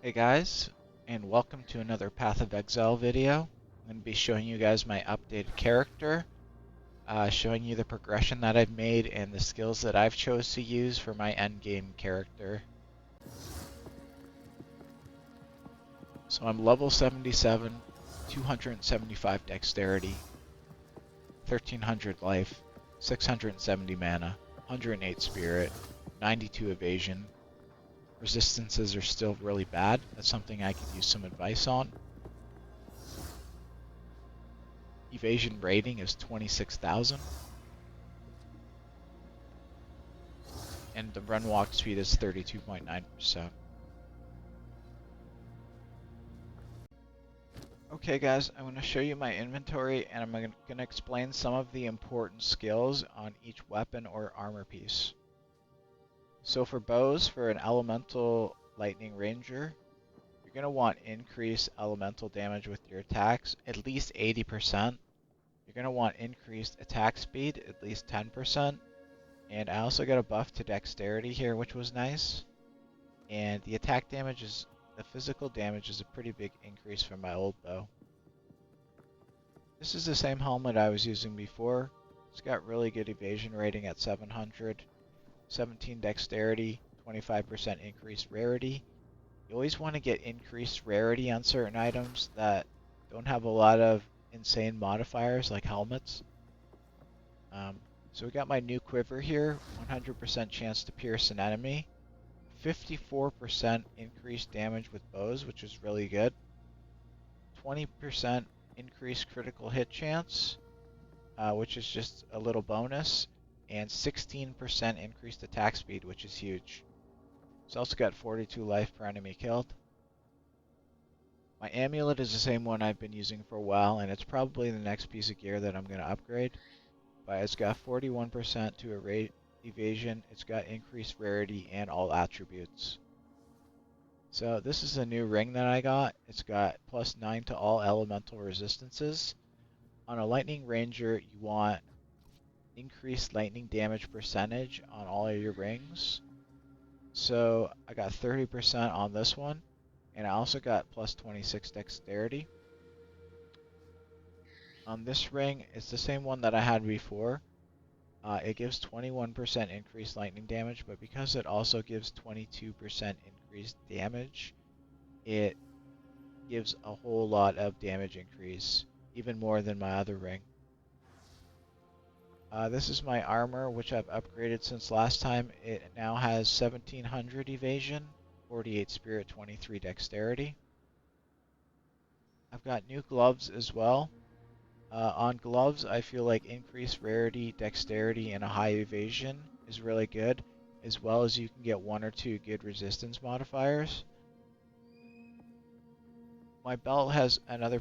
Hey guys, and welcome to another Path of Exile video. I'm going to be showing you guys my updated character, showing you the progression that I've made and the skills that I've chose to use for my endgame character. So I'm level 77, 275 dexterity, 1300 life, 670 mana, 108 spirit, 92 evasion. Resistances are still really bad. That's something I could use some advice on. Evasion rating is 26,000. And the run walk speed is 32.9%. Okay guys, I'm going to show you my inventory and I'm going to explain some of the important skills on each weapon or armor piece. So for bows, for an elemental lightning ranger, you're going to want increased elemental damage with your attacks, at least 80%. You're going to want increased attack speed, at least 10%. And I also got a buff to dexterity here, which was nice. And the attack damage is, the physical damage is a pretty big increase from my old bow. This is the same helmet I was using before. It's got really good evasion rating at 700, 17 dexterity, 25% increased rarity. You always want to get increased rarity on certain items that don't have a lot of insane modifiers like helmets. So we got my new quiver here, 100% chance to pierce an enemy. 54% increased damage with bows, which is really good. 20% increased critical hit chance, which is just a little bonus. And 16% increased attack speed, which is huge. It's also got 42 life per enemy killed. My amulet is the same one I've been using for a while, and it's probably the next piece of gear that I'm going to upgrade. But it's got 41% to evasion, it's got increased rarity, and all attributes. So this is a new ring that I got. It's got +9 to all elemental resistances. On a lightning ranger, you want increased lightning damage percentage on all of your rings. So I got 30% on this one, and I also got +26 dexterity. On this ring, it's the same one that I had before. It gives 21% increased lightning damage, but because it also gives 22% increased damage, it gives a whole lot of damage increase, even more than my other ring. This is my armor, which I've upgraded since last time. It now has 1700 evasion, 48 spirit, 23 dexterity. I've got new gloves as well. On gloves, I feel like increased rarity, dexterity, and a high evasion is really good, as well as you can get 1 or 2 good resistance modifiers. My belt is another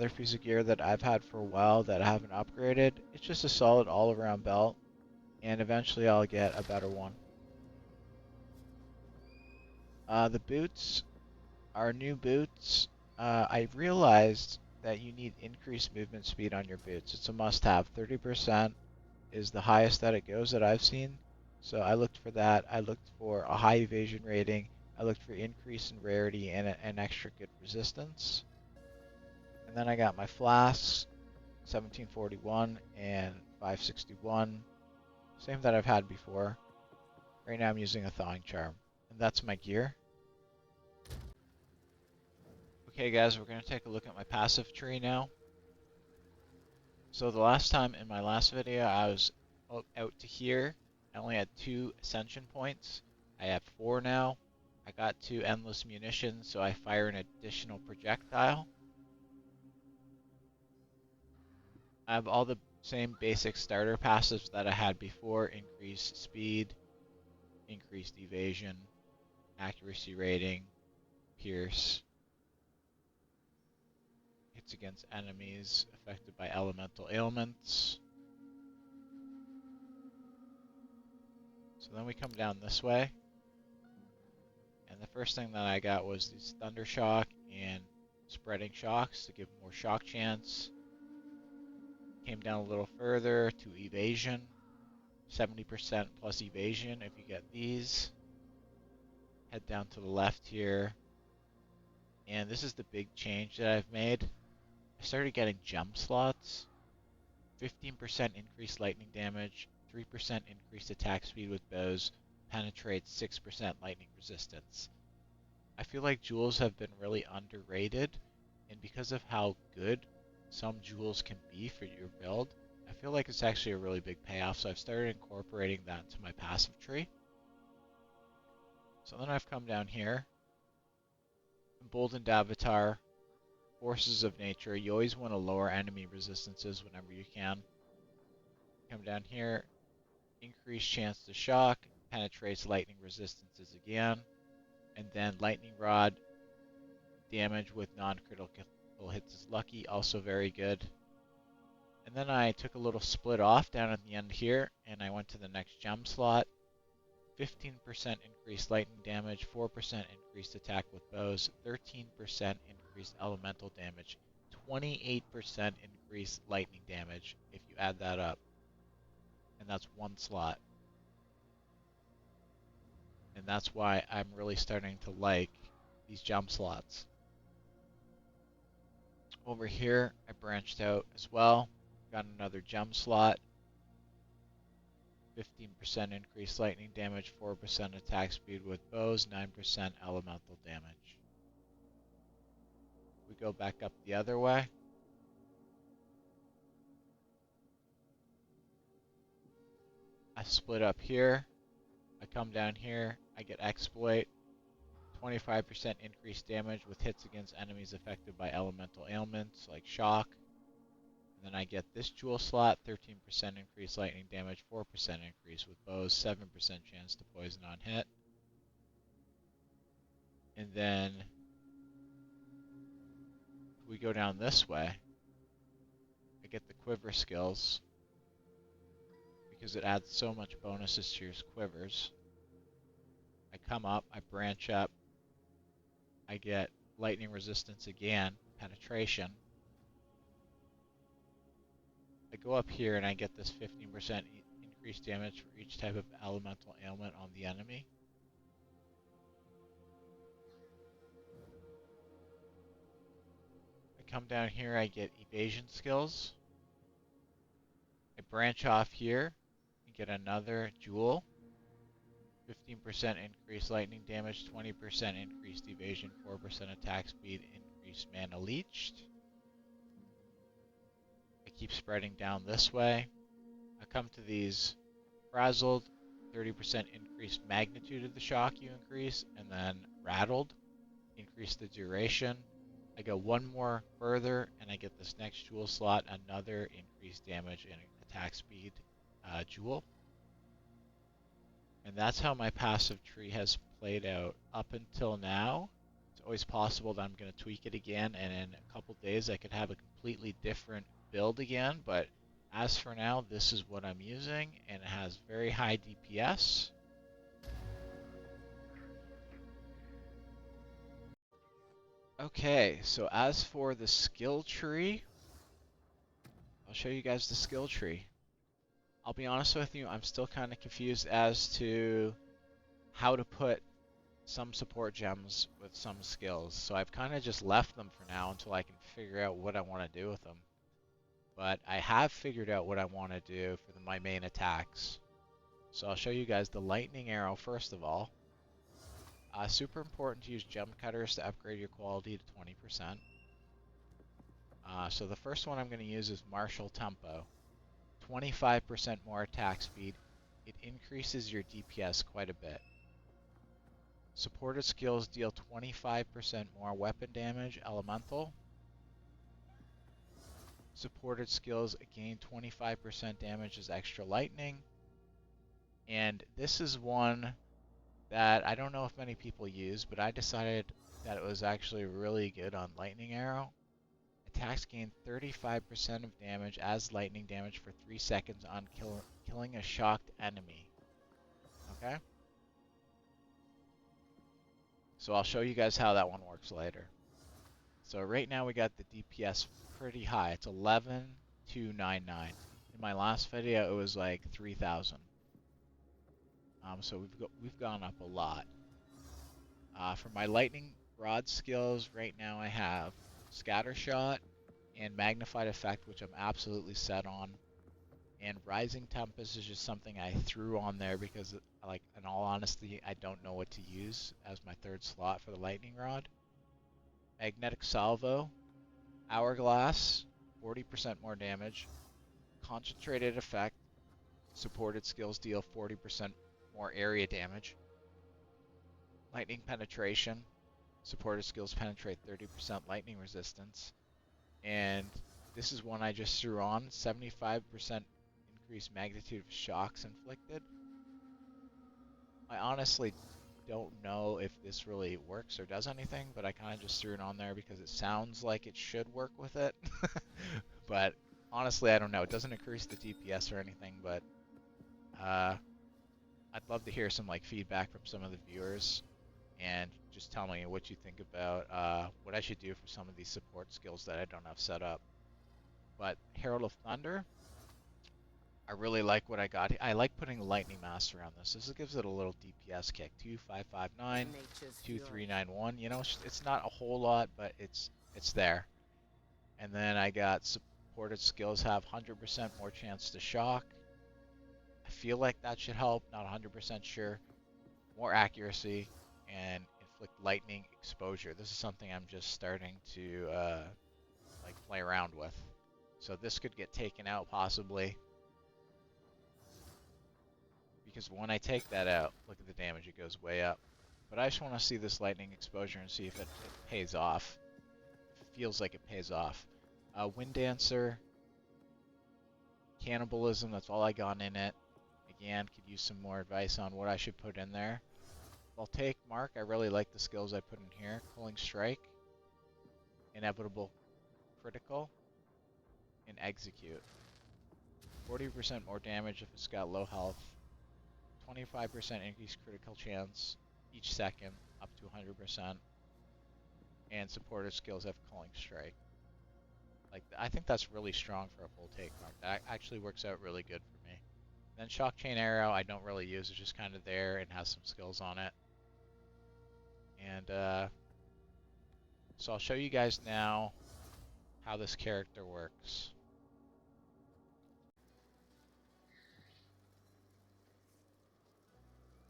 piece of gear that I've had for a while that I haven't upgraded. It's just a solid all-around belt, and eventually I'll get a better one. The boots are new boots. I realized that you need increased movement speed on your boots. It's a must-have. 30% is the highest that it goes that I've seen. So I looked for that. I looked for a high evasion rating. I looked for increase in rarity and an extra good resistance. And then I got my flasks, 1741 and 561. Same that I've had before. Right now I'm using a thawing charm. And that's my gear. Okay guys, we're going to take a look at my passive tree now. So the last time in my last video I was out to here. I only had 2 ascension points. I have 4 now. I got 2 endless munitions, so I fire an additional projectile. I have all the same basic starter passives that I had before: increased speed, increased evasion, accuracy rating, pierce, hits against enemies affected by elemental ailments. So then we come down this way, and the first thing that I got was these Thunder Shock and Spreading Shocks to give more shock chance. Came down a little further to evasion, 70% plus evasion if you get these. Head down to the left here, and this is the big change that I've made. I started getting gem slots, 15% increased lightning damage, 3% increased attack speed with bows, penetrates 6% lightning resistance. I feel like jewels have been really underrated, and because of how good some jewels can be for your build, I feel like it's actually a really big payoff, so I've started incorporating that into my passive tree. So then I've come down here, Emboldened Avatar, Forces of Nature. You always want to lower enemy resistances whenever you can. Come down here, increased chance to shock, penetrates lightning resistances again, and then Lightning Rod, damage with non-critical hits is lucky, also very good. And then I took a little split off down at the end here, and I went to the next gem slot. 15% increased lightning damage, 4% increased attack with bows, 13% increased elemental damage, 28% increased lightning damage if you add that up. And that's one slot. And that's why I'm really starting to like these gem slots. Over here, I branched out as well. Got another gem slot. 15% increased lightning damage, 4% attack speed with bows, 9% elemental damage. We go back up the other way. I split up here. I come down here. I get exploit. 25% increased damage with hits against enemies affected by elemental ailments like shock. And then I get this jewel slot, 13% increased lightning damage, 4% increase with bows, 7% chance to poison on hit. And then if we go down this way, I get the quiver skills because it adds so much bonuses to your quivers. I come up, I branch up, I get lightning resistance again, penetration. I go up here and I get this 15% increased damage for each type of elemental ailment on the enemy. I come down here, I get evasion skills. I branch off here and get another jewel. 15% increased lightning damage, 20% increased evasion, 4% attack speed, increased mana leached. I keep spreading down this way. I come to these frazzled, 30% increased magnitude of the shock you increase, and then rattled, increase the duration. I go one more further, and I get this next jewel slot, another increased damage and attack speed jewel. And that's how my passive tree has played out up until now. It's always possible that I'm going to tweak it again, and in a couple days I could have a completely different build again, but as for now, this is what I'm using, and it has very high DPS. Okay, so as for the skill tree, I'll show you guys the skill tree. I'll be honest with you, I'm still kind of confused as to how to put some support gems with some skills, so I've kind of just left them for now until I can figure out what I want to do with them. But I have figured out what I want to do for my main attacks. So I'll show you guys the lightning arrow first of all. Super important to use gem cutters to upgrade your quality to 20%. So the first one I'm going to use is Martial Tempo. 25% more attack speed. It increases your DPS quite a bit. Supported skills deal 25% more weapon damage, elemental. Supported skills gain 25% damage as extra lightning. And this is one that I don't know if many people use, but I decided that it was actually really good on Lightning Arrow. Attacks gain 35% of damage as lightning damage for 3 seconds on killing a shocked enemy. Okay? So I'll show you guys how that one works later. So right now we got the DPS pretty high. It's 11,299. In my last video it was like 3,000. So we've gone up a lot. For my lightning rod skills, right now I have Scatter Shot and Magnified Effect, which I'm absolutely set on. And Rising Tempest is just something I threw on there because, like, in all honesty, I don't know what to use as my third slot for the Lightning Rod. Magnetic Salvo, Hourglass, 40% more damage. Concentrated Effect, supported skills deal 40% more area damage. Lightning Penetration, supported skills penetrate 30% lightning resistance. And this is one I just threw on, 75% increased magnitude of shocks inflicted. I honestly don't know if this really works or does anything, but I kind of just threw it on there because it sounds like it should work with it. But honestly, I don't know. It doesn't increase the DPS or anything, but I'd love to hear some like feedback from some of the viewers and just tell me what you think about what I should do for some of these support skills that I don't have set up. But Herald of Thunder, I really like what I got. I like putting Lightning Mass around this. This gives it a little DPS kick. 2559, 2391. You know, it's not a whole lot, but it's there. And then I got supported skills have 100% more chance to shock. I feel like that should help. Not 100% sure. More accuracy and inflict lightning exposure. This is something I'm just starting to like play around with. So this could get taken out possibly. Because when I take that out, look at the damage, it goes way up. But I just want to see this lightning exposure and see if it pays off. If it feels like it pays off. Wind Dancer, Cannibalism, that's all I got in it. Again, could use some more advice on what I should put in there. Voltaic Mark, I really like the skills I put in here. Culling Strike, Inevitable Critical, and Execute. 40% more damage if it's got low health. 25% increased critical chance each second, up to 100%. And supported skills have Culling Strike. Like, I think that's really strong for a full take mark. That actually works out really good for me. Then Shock Chain Arrow, I don't really use. It's just kind of there and has some skills on it. And so I'll show you guys now how this character works.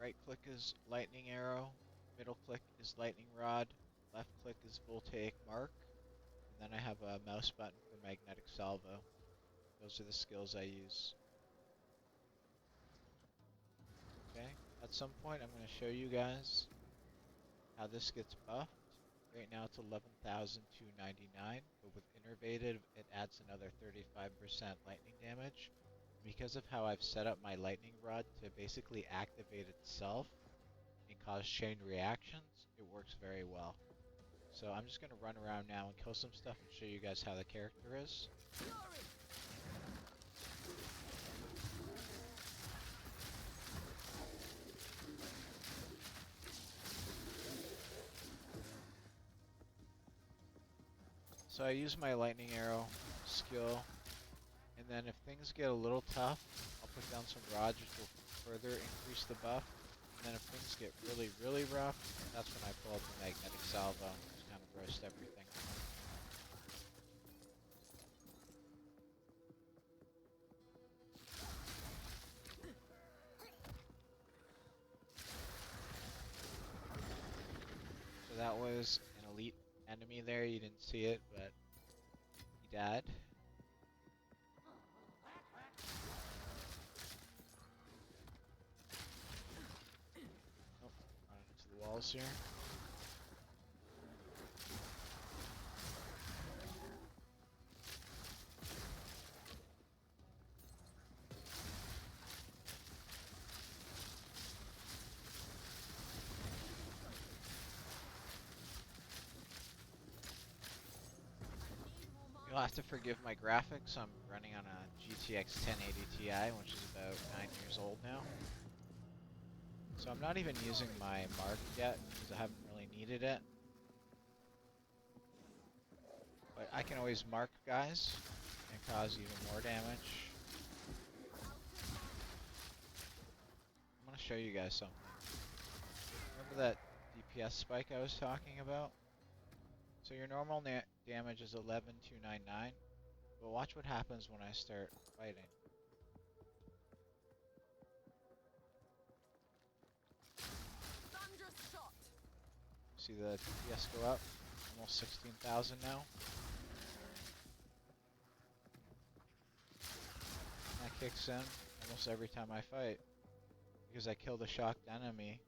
Right click is Lightning Arrow, middle click is Lightning Rod, left click is Voltaic Mark, and then I have a mouse button for Magnetic Salvo. Those are the skills I use. Okay, at some point I'm going to show you guys how this gets buffed. Right now it's 11,299, but with Innervated it adds another 35% lightning damage. Because of how I've set up my lightning rod to basically activate itself and cause chain reactions, it works very well. So I'm just going to run around now and kill some stuff and show you guys how the character is. So I use my lightning arrow skill, and then if things get a little tough, I'll put down some rods which will further increase the buff. And then if things get really, really rough, that's when I pull up the Magnetic Salvo and just kind of roast everything. So that was an elite enemy there. You didn't see it, but he died. Oh, running into the walls here. You'll have to forgive my graphics. I'm running on a GTX 1080 Ti, which is about 9 years old now. So I'm not even using my mark yet, because I haven't really needed it. But I can always mark guys and cause even more damage. I'm going to show you guys something. Remember that DPS spike I was talking about. So your normal damage is 11,299, but watch what happens when I start fighting. See the DPS go up, almost 16,000 now. That kicks in almost every time I fight, because I kill the shocked enemy.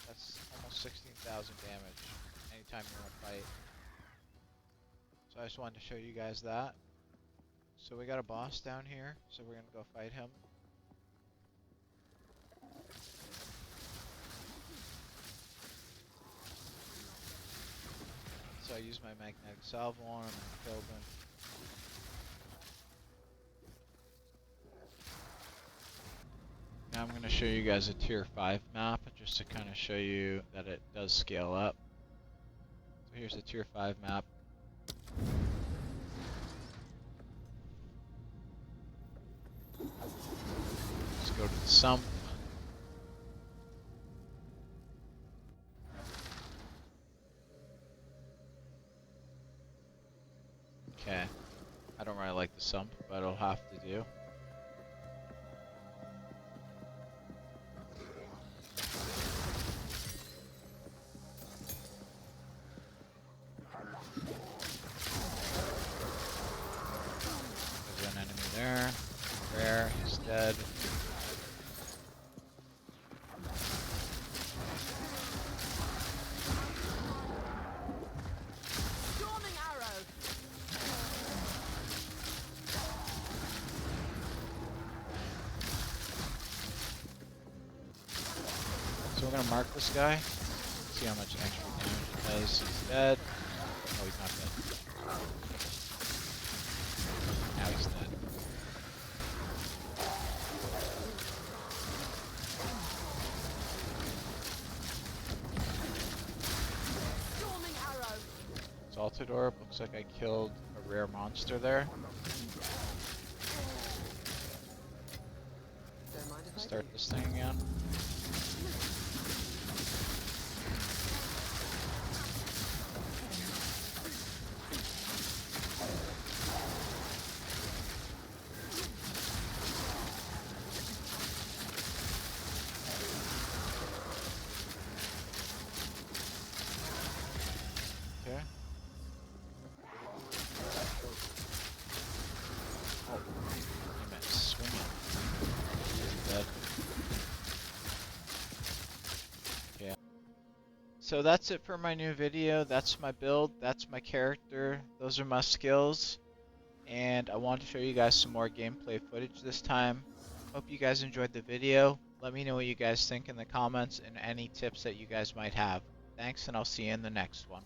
That's almost 16,000 damage anytime you're in a fight. So I just wanted to show you guys that. So we got a boss down here, so we're gonna go fight him. So I used my magnetic salvo on him and killed him. Now I'm going to show you guys a tier 5 map just to kind of show you that it does scale up. So here's a tier 5 map. Let's go to the sump. Okay, I don't really like the sump, but it'll have to do. There's an enemy there. Rare, he's dead. So we're gonna mark this guy, see how much extra damage it does. He's dead. Oh, he's not dead. Now he's dead. Salted orb, looks like I killed a rare monster there. Start this thing again. Okay. Oh, damn it, swing it. He's dead. Okay. So that's it for my new video. That's my build, that's my character, those are my skills. And I wanted to show you guys some more gameplay footage this time. Hope you guys enjoyed the video. Let me know what you guys think in the comments and any tips that you guys might have. Thanks, and I'll see you in the next one.